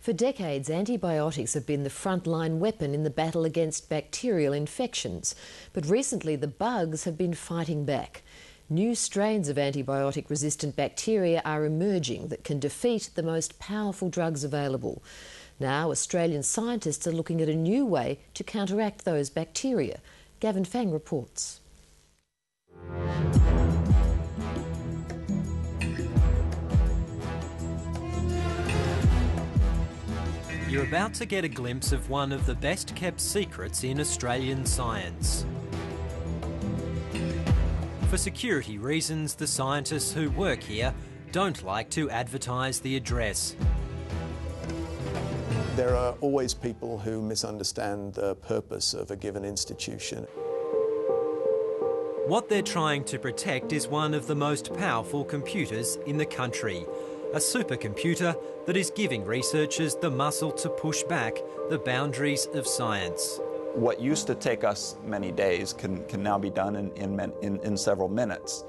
For decades, antibiotics have been the frontline weapon in the battle against bacterial infections. But recently, the bugs have been fighting back. New strains of antibiotic-resistant bacteria are emerging that can defeat the most powerful drugs available. Now, Australian scientists are looking at a new way to counteract those bacteria. Gavin Fang reports. You're about to get a glimpse of one of the best-kept secrets in Australian science. For security reasons, the scientists who work here don't like to advertise the address. There are always people who misunderstand the purpose of a given institution. What they're trying to protect is one of the most powerful computers in the country. A supercomputer that is giving researchers the muscle to push back the boundaries of science. What used to take us many days can now be done in several minutes.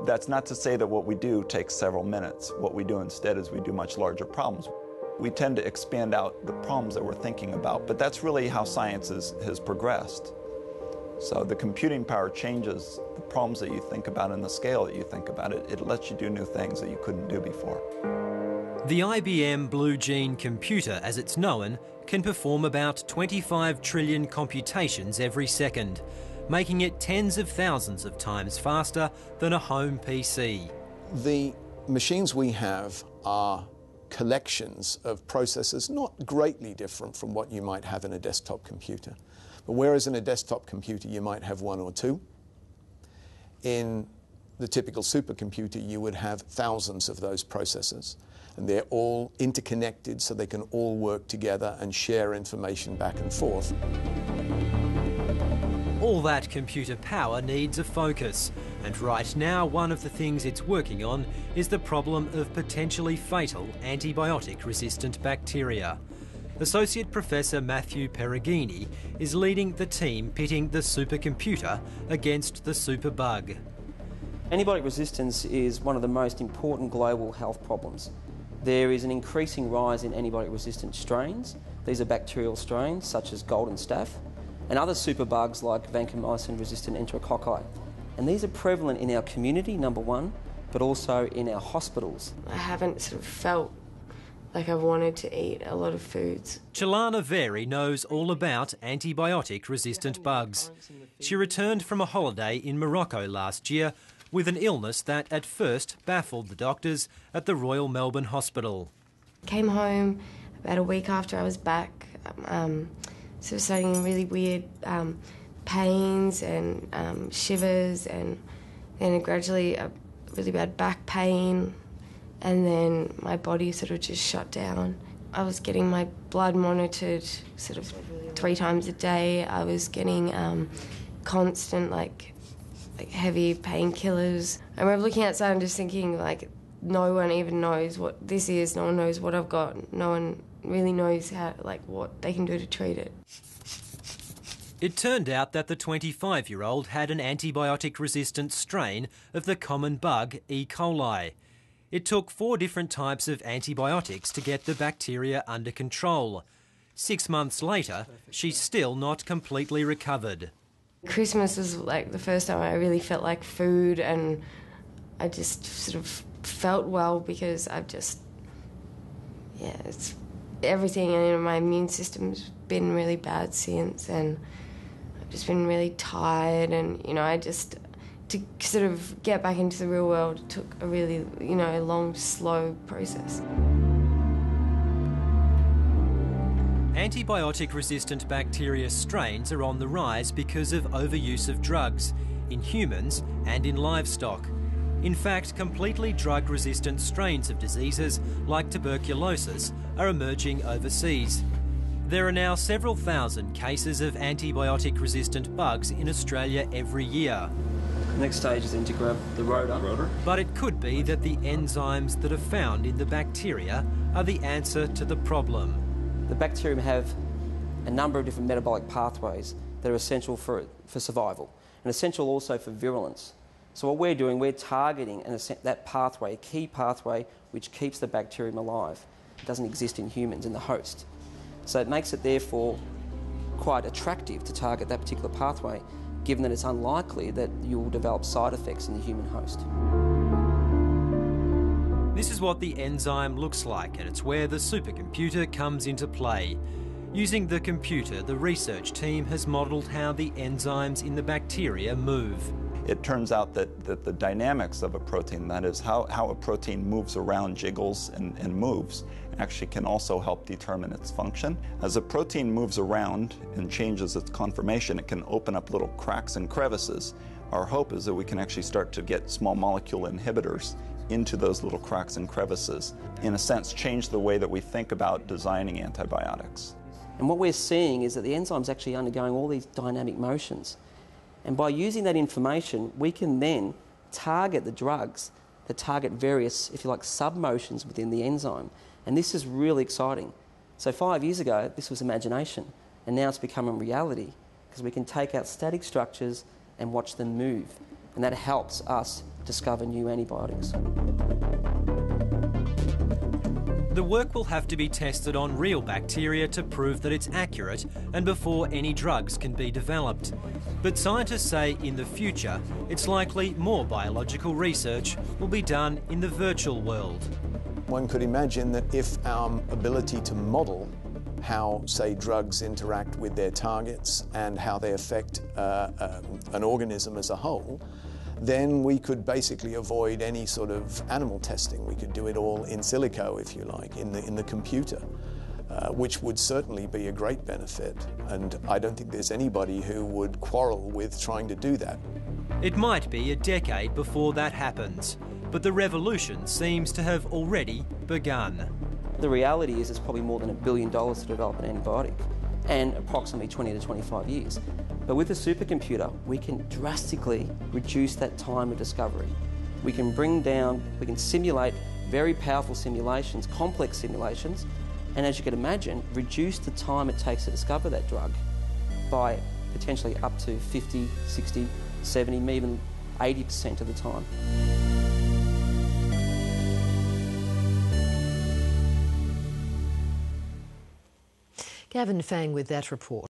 That's not to say that what we do takes several minutes. What we do instead is we do much larger problems. We tend to expand out the problems that we're thinking about, but that's really how science has progressed. So the computing power changes the problems that you think about and the scale that you think about it. It lets you do new things that you couldn't do before. The IBM Blue Gene computer, as it's known, can perform about 25 trillion computations every second, making it tens of thousands of times faster than a home PC. The machines we have are collections of processors not greatly different from what you might have in a desktop computer. But whereas in a desktop computer you might have one or two, in the typical supercomputer you would have thousands of those processors, and they're all interconnected so they can all work together and share information back and forth. All that computer power needs a focus, and right now one of the things it's working on is the problem of potentially fatal antibiotic-resistant bacteria. Associate Professor Matthew Perugini is leading the team pitting the supercomputer against the superbug. Antibiotic resistance is one of the most important global health problems. There is an increasing rise in antibiotic-resistant strains. These are bacterial strains such as golden staph and other superbugs like vancomycin-resistant enterococci. And these are prevalent in our community, number one, but also in our hospitals. I haven't sort of felt like I wanted to eat a lot of foods. Chelana Veri knows all about antibiotic-resistant bugs. She returned from a holiday in Morocco last year with an illness that at first baffled the doctors at the Royal Melbourne Hospital. Came home about a week after I was back, sort of starting really weird pains and shivers, and then gradually a really bad back pain, and then my body sort of just shut down. I was getting my blood monitored sort of 3 times a day. I was getting constant like heavy painkillers. I remember looking outside and just thinking, like, no one even knows what this is. No one knows what I've got. No one really knows how, like, what they can do to treat it. It turned out that the 25-year-old had an antibiotic-resistant strain of the common bug E. coli. It took 4 different types of antibiotics to get the bacteria under control. 6 months later, she's still not completely recovered. Christmas was like the first time I really felt like food, and I just sort of felt well because I've just, it's everything, and my immune system's been really bad since, and I've just been really tired, and to sort of get back into the real world took a really, long, slow process. Antibiotic-resistant bacteria strains are on the rise because of overuse of drugs, in humans and in livestock. In fact, completely drug-resistant strains of diseases like tuberculosis are emerging overseas. There are now several thousand cases of antibiotic-resistant bugs in Australia every year. The next stage is then to grab the rotor. But it could be that the enzymes that are found in the bacteria are the answer to the problem. The bacterium have a number of different metabolic pathways that are essential for survival, and essential also for virulence. So what we're doing, we're targeting that pathway, a key pathway which keeps the bacterium alive. doesn't exist in humans, in the host. So it makes it therefore quite attractive to target that particular pathway, given that it's unlikely that you will develop side effects in the human host. This is what the enzyme looks like, and it's where the supercomputer comes into play. Using the computer, the research team has modelled how the enzymes in the bacteria move. It turns out that the dynamics of a protein, that is how a protein moves around, jiggles and moves, actually can also help determine its function. As a protein moves around and changes its conformation, it can open up little cracks and crevices. Our hope is that we can actually start to get small molecule inhibitors into those little cracks and crevices. In a sense, change the way that we think about designing antibiotics. And what we're seeing is that the enzyme's actually undergoing all these dynamic motions. And by using that information, we can then target the drugs that target various, if you like, sub-motions within the enzyme. And this is really exciting. So 5 years ago, this was imagination, and now it's becoming reality, because we can take out static structures and watch them move. And that helps us discover new antibiotics. The work will have to be tested on real bacteria to prove that it's accurate and before any drugs can be developed. But scientists say in the future, it's likely more biological research will be done in the virtual world. One could imagine that if our ability to model how, say, drugs interact with their targets and how they affect an organism as a whole, then we could basically avoid any sort of animal testing. We could do it all in silico, if you like, in the computer, which would certainly be a great benefit. And I don't think there's anybody who would quarrel with trying to do that. It might be a decade before that happens, but the revolution seems to have already begun. The reality is it's probably more than $1 billion to develop an antibiotic, and approximately 20 to 25 years. But with a supercomputer, we can drastically reduce that time of discovery. We can simulate very powerful simulations, complex simulations, and as you can imagine, reduce the time it takes to discover that drug by potentially up to 50, 60, 70, even 80% of the time. Gavin Fang with that report.